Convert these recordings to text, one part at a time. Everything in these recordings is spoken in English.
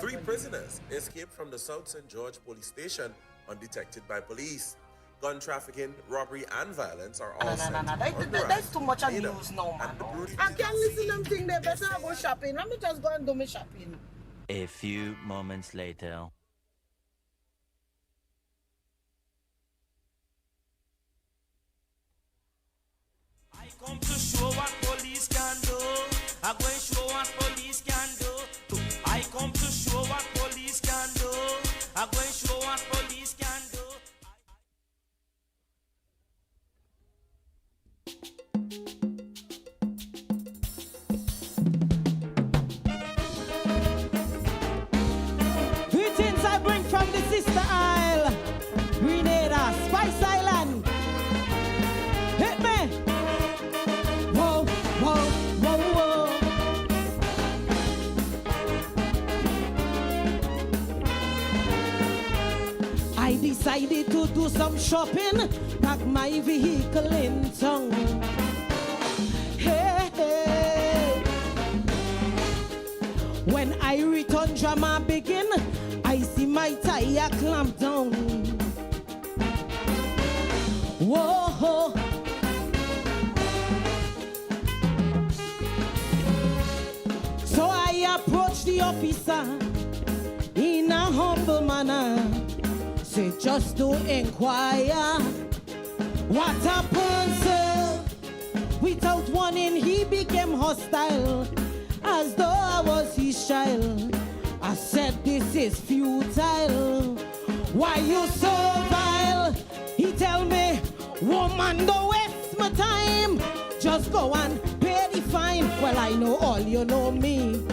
3 prisoners escaped from the South St. George police station undetected by police. Gun trafficking, robbery, and violence are all That's too much news now, man. I can't listen to them things. They better go shopping. Let me just go and do my shopping. A few moments later. I come to show what police can do. I'm going to show what police can do. I come to show what police can do. I'm going to show what police can do. Greetings I bring from the sister isle, Grenada, Spice Island. Hit me. Whoa, whoa, whoa, whoa. I decided to do some shopping, pack my vehicle in town. Hey, hey. When I return, drama begin. I see my tire clamp down. Whoa. So I approach the officer in a humble manner. Say just to inquire what happened, sir. Without warning, he became hostile, as though I was his child. I said, this is futile. Why you so vile? He tell me, woman, don't waste my time. Just go and pay the fine. Well, I know all you know me.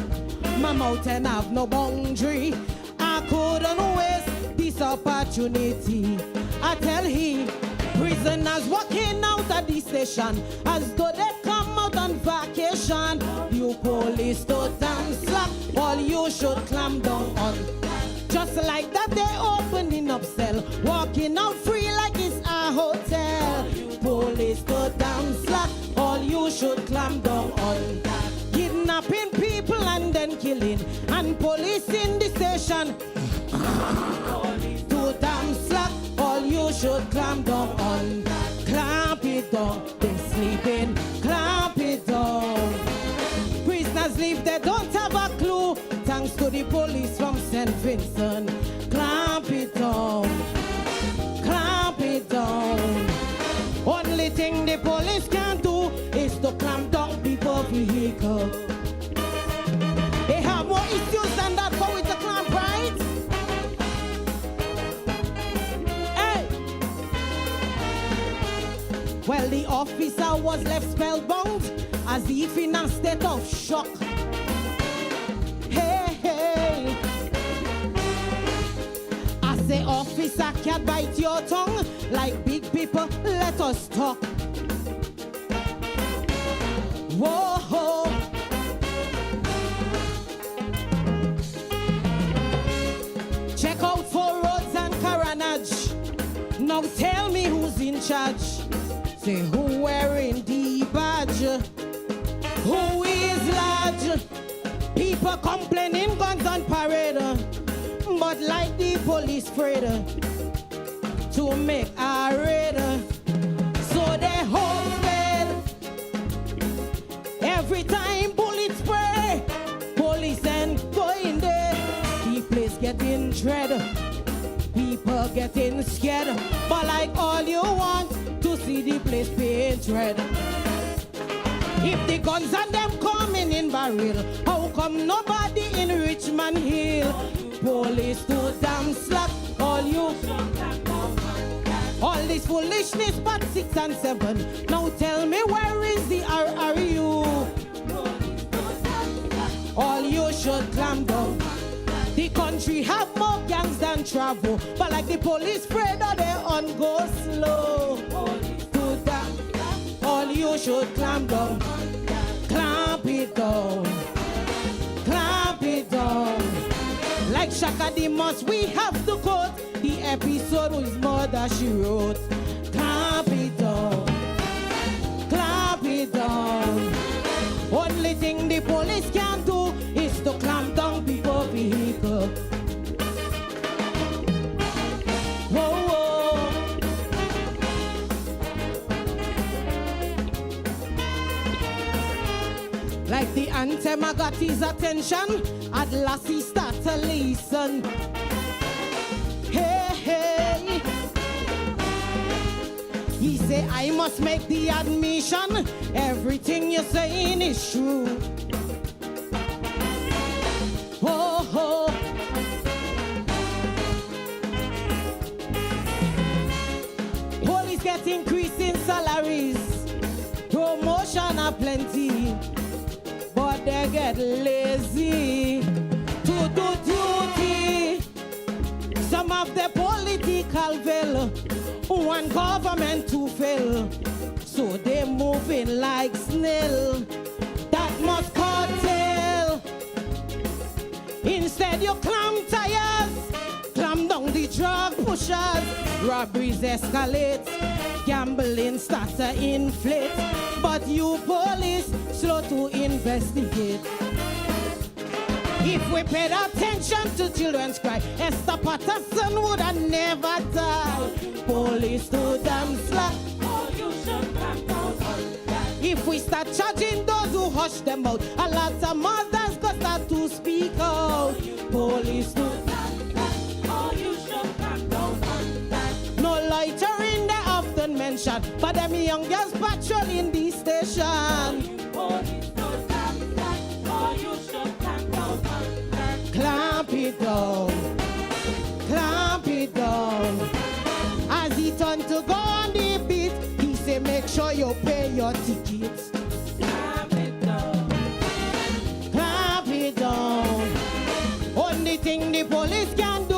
My mountain have no boundary. I couldn't waste this opportunity. I tell him, prisoners walking out of the station as though they come out on vacation. You police to damn slack, all you should clamp down on. Just like that they opening up cell, walking out free like it's a hotel. Police to damn slack, all you should clamp down on. Kidnapping people and then killing, and police in the station. To damn slack, all you should clamp down on. Clamp it down, they sleeping, clamp it down. Prisoners leave, they don't have a clue. Thanks to the police from St. Vincent. Clamp it down, clamp it down. Only thing the police can do is to clamp down people vehicle. They have more issues than that, but with the clamp, right? Hey! Well, the officer was left spellbound as if in a state of shock. Hey, hey. I say, officer, can't bite your tongue. Like big people, let us talk. Whoa. Check out for roads and carnage. Now tell me who's in charge. Say who wearing the badge? Who is large? People complaining guns on parade, but like the police afraid to make a raid. So they hold bed. Every time bullets spray, police and go in there. The place getting dread. People getting scared. But like all you want to see the place paint red. If the guns and them coming in barrel, how come nobody in Richmond Hill? Police too damn slack, all you. All this foolishness but 6 and 7. Now tell me where is the RRU? All you should clamp down. The country have more gangs than travel, but like the police afraid of they on go slow. To that, all you should clamp down. Clamp it down. Clamp it down. Like Shaka the Moss, we have to quote. The episode was more that she wrote. Clamp it down. Clamp it down. Only thing the police can do is to clamp down people vehicle. time I got his attention, at last he start to listen. Hey, hey. He say, I must make the admission, everything you're saying is true. Oh, oh. Police get increasing salaries, promotion are plenty, but they get lazy to do duty. Some of the political will want government to fail, so they moving like snail that must curtail. Instead you climb tires, climb down the drug pushers, robberies escalate, gambling starts to inflate, but you police slow to investigate. If we paid attention to children's cry, Esther Patterson would have never died. Police too damn slack. Oh, you should crack down on that. If we start charging those who hush them out, a lot of mothers go start to speak out. Police too damn slack. Oh, you should crack down on that. No loitering they often mention, but them young girls patrolling the station. Police too damn slack. Oh, you should crack down on that. Clamp it down. Clamp it down. As he turned to go on the beat, he say, make sure you pay your tickets. Clamp it down. Clamp it down. Only thing the police can do